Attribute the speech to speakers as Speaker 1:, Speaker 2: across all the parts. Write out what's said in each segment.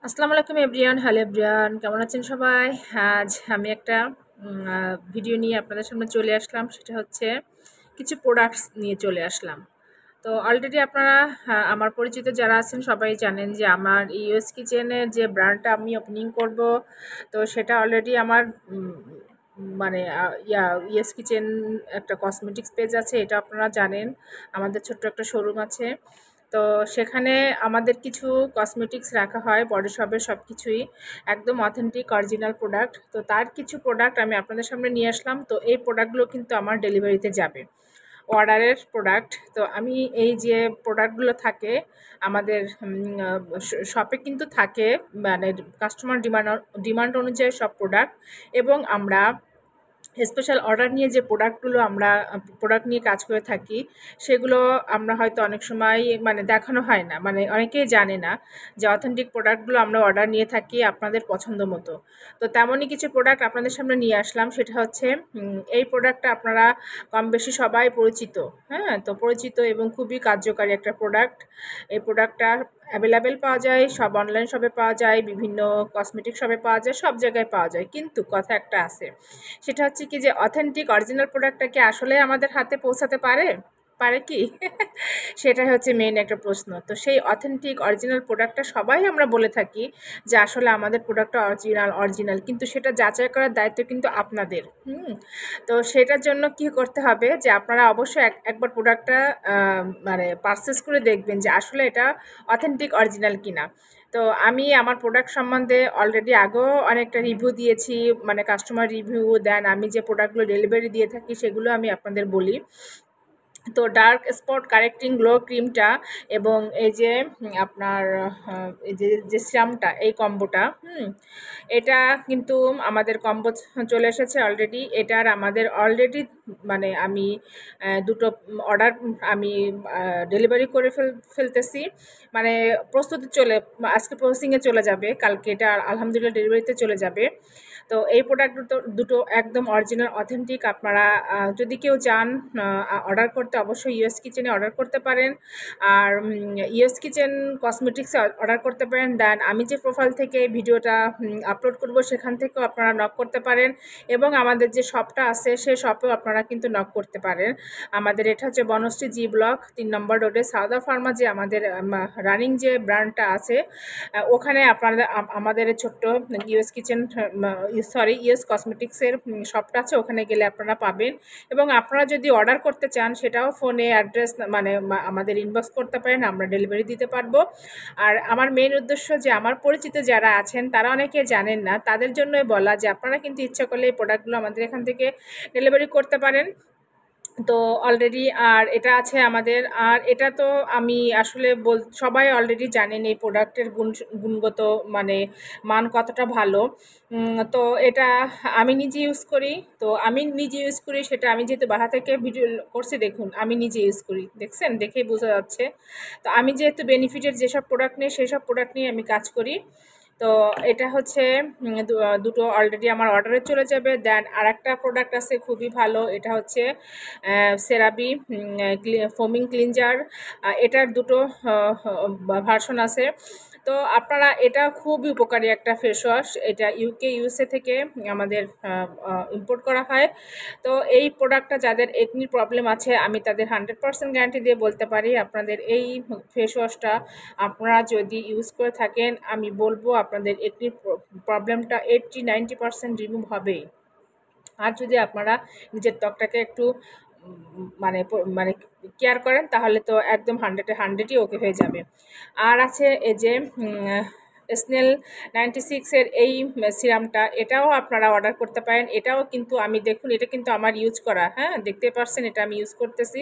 Speaker 1: আসসালামু আলাইকুম everyone. Hello everyone, কেমন আছেন সবাই? আজ আমি একটা ভিডিও নিয়ে আপনাদের সামনে চলে আসলাম। সেটা হচ্ছে কিছু প্রোডাক্টস নিয়ে চলে আসলাম। তো অলরেডি আপনারা আমার পরিচিত যারা আছেন সবাই জানেন যে আমার ইউএস কিচেনের যে ব্র্যান্ডটা আমি ওপেনিং করব, তো সেটা অলরেডি আমার মানে ইউএস কিচেন একটা কসমেটিক্স পেজ আছে, এটা আপনারা জানেন। আমাদের ছোট্ট একটা শোরুম আছে। তো সেখানে আমাদের কিছু কসমেটিক্স রাখা হয়, বডি শপের সব কিছুই একদম অথেন্টিক অরিজিনাল প্রোডাক্ট। তো তার কিছু প্রোডাক্ট আমি আপনাদের সামনে নিয়ে আসলাম। তো এই প্রোডাক্টগুলো কিন্তু আমার ডেলিভারিতে যাবে, অর্ডারের প্রোডাক্ট। তো আমি এই যে প্রোডাক্টগুলো থাকে আমাদের শপে কিন্তু থাকে, মানে কাস্টমার ডিমান্ড অনুযায়ী সব প্রোডাক্ট। এবং আমরা স্পেশাল অর্ডার নিয়ে যে প্রোডাক্টগুলো আমরা প্রোডাক্ট নিয়ে কাজ করে থাকি, সেগুলো আমরা হয়তো অনেক সময় মানে দেখানো হয় না, মানে অনেকেই জানে না যে অথেন্টিক প্রোডাক্টগুলো আমরা অর্ডার নিয়ে থাকি আপনাদের পছন্দ মতো। তো তেমনই কিছু প্রোডাক্ট আপনাদের সামনে নিয়ে আসলাম। সেটা হচ্ছে এই প্রোডাক্টটা আপনারা কম বেশি সবাই পরিচিত। হ্যাঁ, তো পরিচিত এবং খুবই কার্যকারী একটা প্রোডাক্ট। এই প্রোডাক্টটা অ্যাভেলেবেল পাওয়া যায়, সব অনলাইন শপে পাওয়া যায়, বিভিন্ন কসমেটিক শপে পাওয়া যায়, সব জায়গায় পাওয়া যায়। কিন্তু কথা একটা আছে, সেটা হচ্ছে কি যে অথেন্টিক অরিজিনাল প্রোডাক্টটা কি আসলে আমাদের হাতে পৌঁছাতে পারে পারে কি? সেটাই হচ্ছে মেইন একটা প্রশ্ন। তো সেই অথেন্টিক অরিজিনাল প্রোডাক্টটা সবাই আমরা বলে থাকি যে আসলে আমাদের প্রোডাক্টটা অরিজিনাল, কিন্তু সেটা যাচাই করার দায়িত্ব কিন্তু আপনাদের। তো সেটার জন্য কি করতে হবে যে আপনারা অবশ্যই একবার প্রোডাক্টটা মানে পারচেস করে দেখবেন যে আসলে এটা অথেন্টিক অরিজিনাল কিনা। তো আমি আমার প্রোডাক্ট সম্বন্ধে অলরেডি আগেও অনেকটা রিভিউ দিয়েছি, মানে কাস্টমার রিভিউ দেন আমি যে প্রোডাক্টগুলো ডেলিভারি দিয়ে থাকি সেগুলো আমি আপনাদের বলি। তো ডার্ক স্পট কারেক্টিং গ্লো ক্রিমটা এবং এই যে আপনার এই যে সিরামটা, এই কম্বোটা এটা কিন্তু আমাদের কম্বো চলে এসেছে অলরেডি। এটার আমাদের অলরেডি মানে আমি দুটো অর্ডার আমি ডেলিভারি করে ফেলতেছি, মানে প্রস্তুতি চলে, আজকে প্রসেসিংয়ে চলে যাবে, কালকে এটা আলহামদুলিল্লাহ ডেলিভারিতে চলে যাবে। তো এই প্রোডাক্ট দুটো একদম অরিজিনাল অথেন্টিক। আপনারা যদি কেউ চান অর্ডার করতে, অবশ্যই ইউএস কিচেনে অর্ডার করতে পারেন। আর ইউএস কিচেন কসমেটিক্সে অর্ডার করতে পারেন। দেন আমি যে প্রোফাইল থেকে ভিডিওটা আপলোড করব সেখান থেকেও আপনারা নক করতে পারেন। এবং আমাদের যে শপটা আছে সেই শপেও আপনারা কিন্তু নক করতে পারেন। আমাদের এটা হচ্ছে বনশ্রী জি ব্লক 3 নম্বর রোডে সাউদা ফার্মা, যে আমাদের রানিং যে ব্র্যান্ডটা আছে, ওখানে আপনারা আমাদের ছোট্ট ইউএস কিচেন ইউএস কসমেটিক্সের শপটা আছে, ওখানে গেলে আপনারা পাবেন। এবং আপনারা যদি অর্ডার করতে চান সেটাও ফোনে অ্যাড্রেস মানে আমাদের ইনবক্স করতে পারেন, আমরা ডেলিভারি দিতে পারবো। আর আমার মেইন উদ্দেশ্য যে আমার পরিচিত যারা আছেন তারা অনেকে জানেন না, তাদের জন্যই বলা যে আপনারা কিন্তু ইচ্ছা করলে এই প্রোডাক্টগুলো আমাদের এখান থেকে ডেলিভারি করতে পারেন। তো অলরেডি আর এটা আছে আমাদের। আর এটা তো আমি আসলে সবাই অলরেডি জানেন এই প্রোডাক্টের গুণগত মানে মান কতটা ভালো। তো এটা আমি নিজে ইউজ করি। তো আমি নিজে ইউজ করি সেটা আমি যেহেতু বাসা থেকে ভিডিও করছি, দেখুন আমি নিজে ইউজ করি, দেখছেন, দেখেই বোঝা যাচ্ছে। তো আমি যেহেতু বেনিফিটের যেসব প্রোডাক্ট নিয়ে সেই সব প্রোডাক্ট নিয়ে আমি কাজ করি। তো এটা হচ্ছে দুটো অলরেডি আমার অর্ডারে চলে যাবে। দেন আর একটা প্রোডাক্ট আছে খুবই ভালো, এটা হচ্ছে সেরাবি ফোমিং ক্লিনজার। এটার দুটো ভার্সন আছে। তো আপনারা, এটা খুবই উপকারী একটা ফেস ওয়াশ। এটা ইউএসএ থেকে আমাদের ইম্পোর্ট করা হয়। তো এই প্রোডাক্টটা যাদের একনি প্রবলেম আছে আমি তাদের 100% গ্যারান্টি দিয়ে বলতে পারি, আপনাদের এই ফেস ওয়াশটা আপনারা যদি ইউজ করে থাকেন আমি বলবো আপনাদের একনি প্রবলেমটা 80-90% রিমুভ হবেই। আর যদি আপনারা নিজের ত্বকটাকে একটু মানে মানে কেয়ার করেন তাহলে তো একদম 100-এ 100ই ওকে হয়ে যাবে। আর আছে এই যে স্নেল 96-এর এই সিরামটা, এটাও আপনারা অর্ডার করতে পারেন। এটাও কিন্তু আমি, দেখুন এটা কিন্তু আমার ইউজ করা, হ্যাঁ দেখতে পাচ্ছেন এটা আমি ইউজ করতেছি,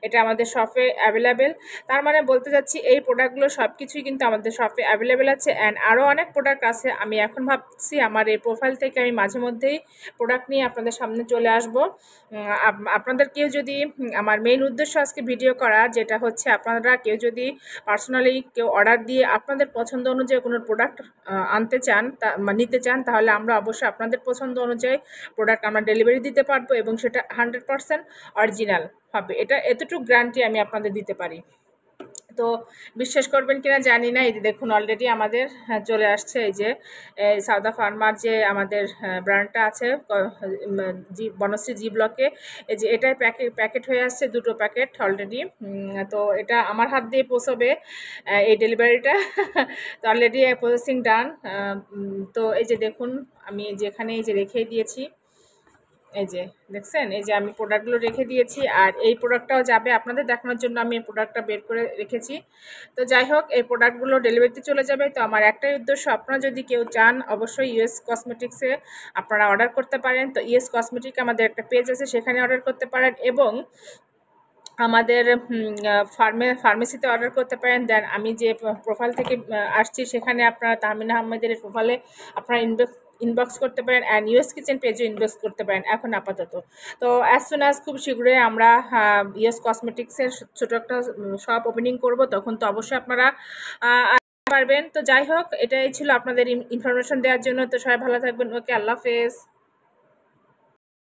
Speaker 1: এটা আমাদের শপে অ্যাভেলেবেল। তার মানে বলতে যাচ্ছি এই প্রোডাক্টগুলো সব কিছুই কিন্তু আমাদের শপে অ্যাভেলেবেল আছে। অ্যান্ড আরও অনেক প্রোডাক্ট আছে। আমি এখন ভাবছি আমার এই প্রোফাইল থেকে আমি মাঝে মধ্যেই প্রোডাক্ট নিয়ে আপনাদের সামনে চলে আসব। আপনাদের কেউ যদি, আমার মেইন উদ্দেশ্য আজকে ভিডিও করা যেটা হচ্ছে, আপনারা কেউ যদি পার্সোনালি কেউ অর্ডার দিয়ে আপনাদের পছন্দ অনুযায়ী কোনো প্রোডাক্ট আনতে চান, নিতে চান, তাহলে আমরা অবশ্যই আপনাদের পছন্দ অনুযায়ী প্রোডাক্ট আমরা ডেলিভারি দিতে পারবো এবং সেটা 100% অরিজিনাল হবে। এটা এতটুকু গ্যারান্টি আমি আপনাদের দিতে পারি। তো তো বিশ্বাস করবেন কিনা জানি না, এই যে দেখুন অলরেডি আমাদের চলে আসছে এই যে সাউদা ফার্মার যে আমাদের ব্র্যান্ডটা আছে বনশ্রী জি ব্লকে, এই যে এটাই প্যাকেট হয়ে আসছে, 2টো প্যাকেট অলরেডি। তো এটা আমার হাত দিয়ে পৌঁছবে এই ডেলিভারিটা। তো অলরেডি প্রসেসিং ডান। তো এই যে দেখুন আমি যেখানে এই যে রেখে দিয়েছি, এই যে দেখছেন, এই যে আমি প্রোডাক্টগুলো রেখে দিয়েছি, আর এই প্রোডাক্টটাও যাবে আপনাদের দেখানোর জন্য আমি এই প্রোডাক্টটা বের করে রেখেছি। তো যাই হোক, এই প্রোডাক্টগুলো ডেলিভারিতে চলে যাবে। তো আমার একটাই উদ্দেশ্য, আপনারা যদি কেউ চান অবশ্যই ইউএস কসমেটিক্সে আপনারা অর্ডার করতে পারেন। তো ইউএস কসমেটিক আমাদের একটা পেজ আছে, সেখানে অর্ডার করতে পারেন, এবং আমাদের ফার্মেসিতে অর্ডার করতে পারেন। দেন আমি যে প্রোফাইল থেকে আসছি সেখানে আপনারা তাহমিনা আহমেদের প্রোফাইলে আপনারা ইনবক্স করতে পারেন, অ্যান্ড ইউএস কিচেন পেজও ইনবক্স করতে পারেন এখন আপাতত। তো অ্যাজ সুন অ্যাজ খুব শীঘ্রই আমরা ইউএস কসমেটিক্সের ছোটো একটা শপ ওপেনিং করব, তখন তো অবশ্যই আপনারা পারবেন। তো যাই হোক, এটাই ছিল আপনাদের ইনফরমেশন দেওয়ার জন্য। তো সবাই ভালো থাকবেন। ওকে, আল্লাহ হাফেজ।